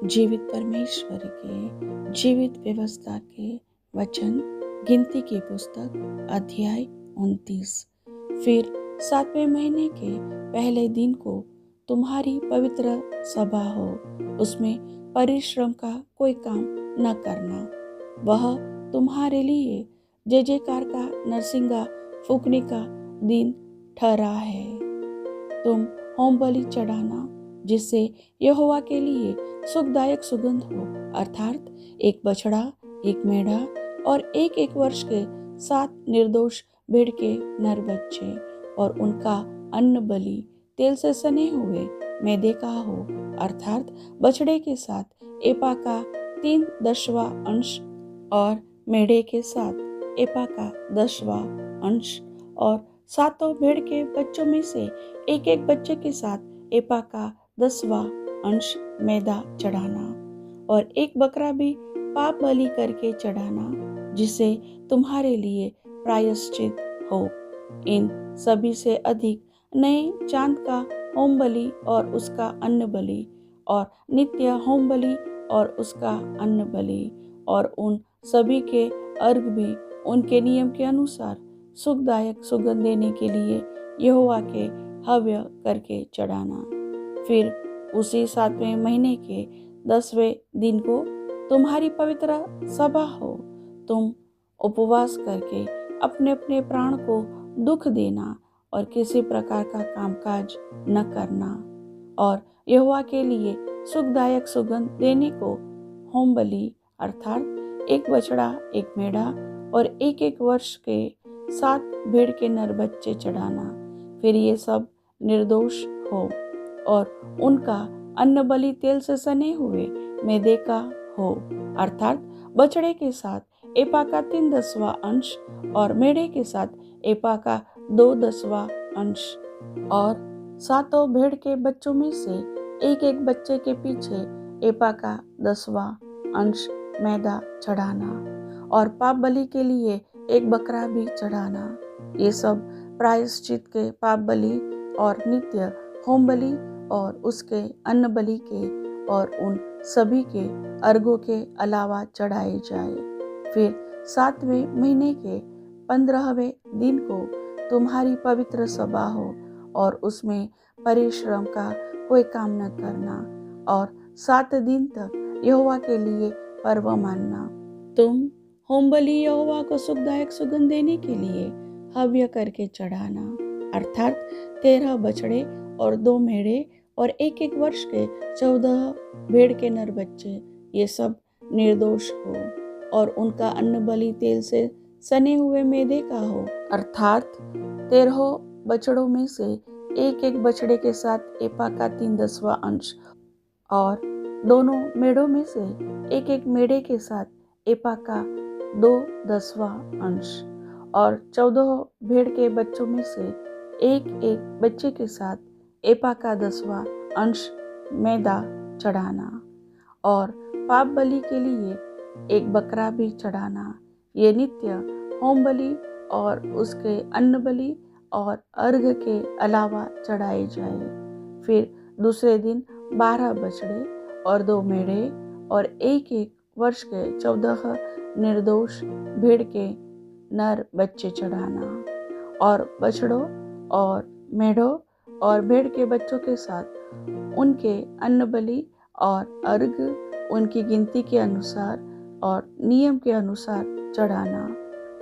जीवित परमेश्वर के जीवित व्यवस्था के वचन गिनती की पुस्तक अध्याय 29। फिर 7वें महीने के पहले दिन को तुम्हारी पवित्र सभा हो, उसमें परिश्रम का कोई काम न करना। वह तुम्हारे लिए जय जयकार का नरसिंगा फूंकने का दिन ठहरा है। तुम होम बलि चढ़ाना, जिससे यहोवा के लिए सुखदायक सुगंध हो, अर्थात एक बछड़ा, एक मेढ़ा और एक वर्ष के 7 निर्दोष भेड़ के नर बच्चे, और उनका अन्न बलि तेल से सने हुए मैदे का हो, अर्थात बछड़े के साथ एपा का 3/10वां अंश और मेढ़े के साथ एपा का 10वां अंश, और 7 भेड़ के बच्चों में से एक बच्चे के साथ एपा का 10वां अंश मैदा चढ़ाना, और एक बकरा भी पाप बलि करके चढ़ाना, जिसे तुम्हारे लिए प्रायश्चित हो। इन सभी से अधिक नए चांद का होम बलि और उसका अन्न बलि, और नित्य होम बलि और उसका अन्न बलि, और उन सभी के अर्घ भी उनके नियम के अनुसार सुखदायक सुगंध देने के लिए यहोवा के हव्य करके चढ़ाना। फिर उसी 7वें महीने के 10वें दिन को तुम्हारी पवित्र सभा हो। तुम उपवास करके अपने अपने प्राण को दुख देना और किसी प्रकार का कामकाज न करना, और यहोवा के लिए सुखदायक सुगंध देने को होम बलि अर्थात एक बछड़ा, एक मेढ़ा और एक वर्ष के 7 भेड़ के नर बच्चे चढ़ाना। फिर ये सब निर्दोष हो, और उनका अन्न बलि तेल से सने हुए मैदे का हो, अर्थात बछड़े के साथ एपा का 3/10वां अंश और मेढ़े के साथ एपा का 2/10वां अंश, और 7 भेड़ के बच्चों में से एक बच्चे के पीछे एपा का 10वां अंश मैदा चढ़ाना, और पाप बलि के लिए एक बकरा भी चढ़ाना। ये सब प्रायश्चित के पाप बलि और नित्य होम बलि और उसके अन्न बलि के और उन सभी के अर्घों के अलावा चढ़ाए जाए। फिर 7वें महीने के 15वें दिन को तुम्हारी पवित्र सभा हो, और उसमें परिश्रम का कोई काम न करना, और 7 दिन तक यहोवा के लिए पर्व मानना। तुम होम बलि यहोवा को सुखदायक सुगंध देने के लिए हव्य करके चढ़ाना, अर्थात 13 बछड़े और 2 मेढ़े और एक वर्ष के 14 भेड़ के नर बच्चे, ये सब निर्दोष हो, और उनका अन्न बलि तेल से सने हुए मैदे का हो, अर्थात 13 बछड़ों में से एक बछड़े के साथ एपा का 3/10वां अंश, और दोनों मेढ़ों में से एक मेढ़े के साथ एपा का 2/10वां अंश, और 14 भेड़ के बच्चों में से एक बच्चे के साथ एपा का 10वां अंश मैदा चढ़ाना, और पाप बलि के लिए एक बकरा भी चढ़ाना। ये नित्य होम बलि और उसके अन्न बलि और अर्घ के अलावा चढ़ाए जाए। फिर दूसरे दिन 12 बछड़े और 2 मेढ़े और एक वर्ष के 14 निर्दोष भेड़ के नर बच्चे चढ़ाना, और बछड़ों और मेढ़ों और भेड़ के बच्चों के साथ उनके अन्न बलि और अर्घ उनकी गिनती के अनुसार और नियम के अनुसार चढ़ाना,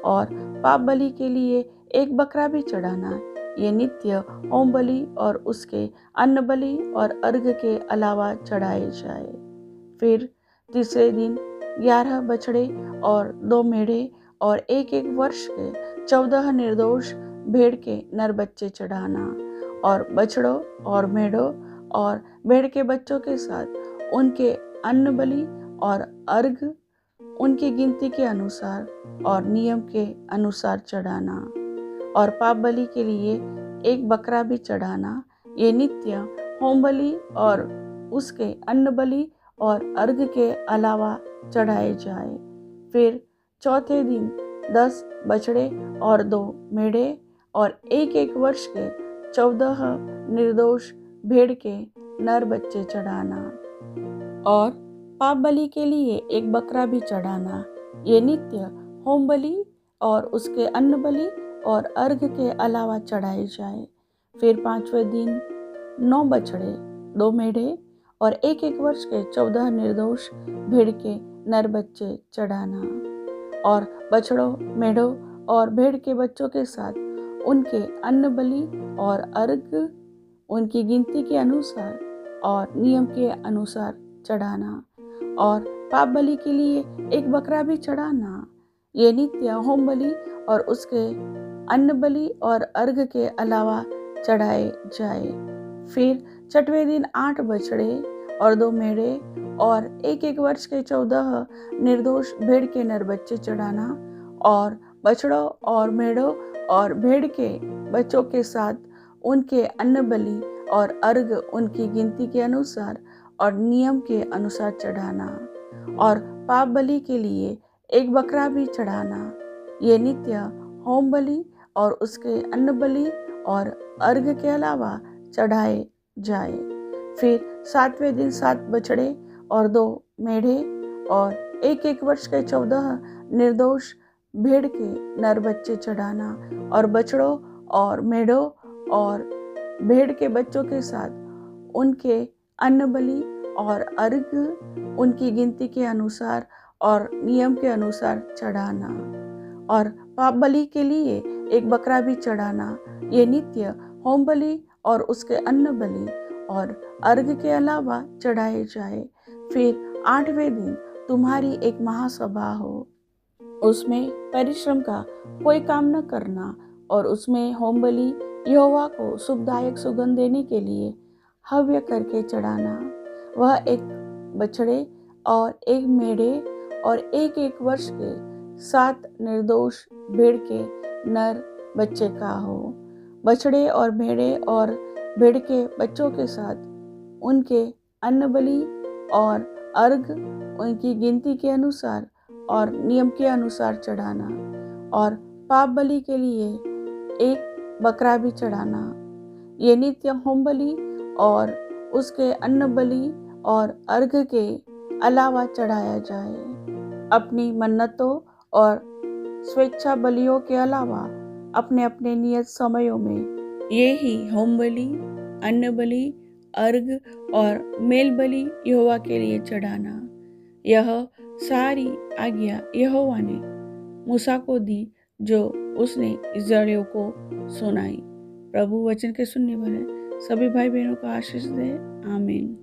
और पाप बलि के लिए एक बकरा भी चढ़ाना। ये नित्य होम बलि और उसके अन्न बलि और अर्घ के अलावा चढ़ाए जाए। फिर तीसरे दिन 11 बछड़े और 2 मेढ़े और एक वर्ष के 14 निर्दोष भेड़ के नर बच्चे चढ़ाना, और बछड़ों और मेढ़ों और भेड़ के बच्चों के साथ उनके अन्न बलि और अर्घ उनकी गिनती के अनुसार और नियम के अनुसार चढ़ाना, और पाप बलि के लिए एक बकरा भी चढ़ाना। ये नित्य होम बलि और उसके अन्न बलि और अर्घ के अलावा चढ़ाए जाए। फिर चौथे दिन 10 बछड़े और 2 मेढ़े और एक वर्ष के 14 निर्दोष भेड़ के नर बच्चे चढ़ाना, और पाप बलि के लिए एक बकरा भी चढ़ाना। ये नित्य होम बलि और उसके अन्न बलि और अर्घ के अलावा चढ़ाए जाए। फिर 5वें दिन 9 बछड़े, 2 मेढ़े और 1 वर्ष के 14 निर्दोष भेड़ के नर बच्चे चढ़ाना। और बछड़ों, मेढ़ों और भेड़ के बच्चों के साथ उनके अन्न बलि और अर्घ उनकी गिनती के अनुसार और नियम के अनुसार चढ़ाना। और पाप बलि के लिए एक बकरा भी चढ़ाना। ये नित्य होम बलि और उसके अन्न बलि और अर्घ के अलावा चढ़ाए जाए। फिर 6वें दिन 8 बछड़े और 2 मेढ़े और 1 वर्ष के 14 निर्दोष भेड़ के नर बच्चे चढ़ाना। और बछड़ों और मेढ़ों और भेड़ के बच्चों के साथ उनके अन्न बलि और अर्घ उनकी गिनती के अनुसार और नियम के अनुसार चढ़ाना। और पाप बलि के लिए एक बकरा भी चढ़ाना। ये नित्य होम बलि और उसके अन्न बलि और अर्घ के अलावा चढ़ाए जाए। फिर 7वें दिन 7 बछड़े और 2 मेढ़े और 1 वर्ष के 14 निर्दोष भेड़ के नर बच्चे चढ़ाना। और बछड़ों और मेढ़ों और भेड़ के बच्चों के साथ उनके अन्न बलि और अर्घ उनकी गिनती के अनुसार और नियम के अनुसार चढ़ाना। और पाप बलि के लिए एक बकरा भी चढ़ाना। ये नित्य होम बलि और उसके अन्न बलि और अर्घ के अलावा चढ़ाए जाए। फिर 8वें दिन तुम्हारी एक महासभा हो, उसमें परिश्रम का कोई काम न करना। और उसमें होम बलि यहोवा को सुखदायक सुगंध देने के लिए हव्य करके चढ़ाना। वह 1 बछड़े और 1 मेढ़े और 1 वर्ष के 7 निर्दोष भेड़ के नर बच्चे का हो। बछड़े और मेढ़े और भेड़ के बच्चों के साथ उनके अन्न बलि और अर्घ उनकी गिनती के अनुसार और नियम के अनुसार चढ़ाना। और पाप बलि के लिए एक बकरा भी चढ़ाना। ये नित्य होम बलि और उसके अन्न बलि और अर्घ के अलावा चढ़ाया जाए। अपनी मन्नतों और स्वेच्छा बलियों के अलावा अपने अपने नियत समयों में ये ही होम बलि, अन्न बलि, अर्घ और मेल बलि यहोवा के लिए चढ़ाना। यह सारी आज्ञा यहोवा ने मूसा को दी, जो उसने इस्राएलियों को सुनाई। प्रभु वचन के सुनने वाले सभी भाई बहनों को आशीष दे। आमीन।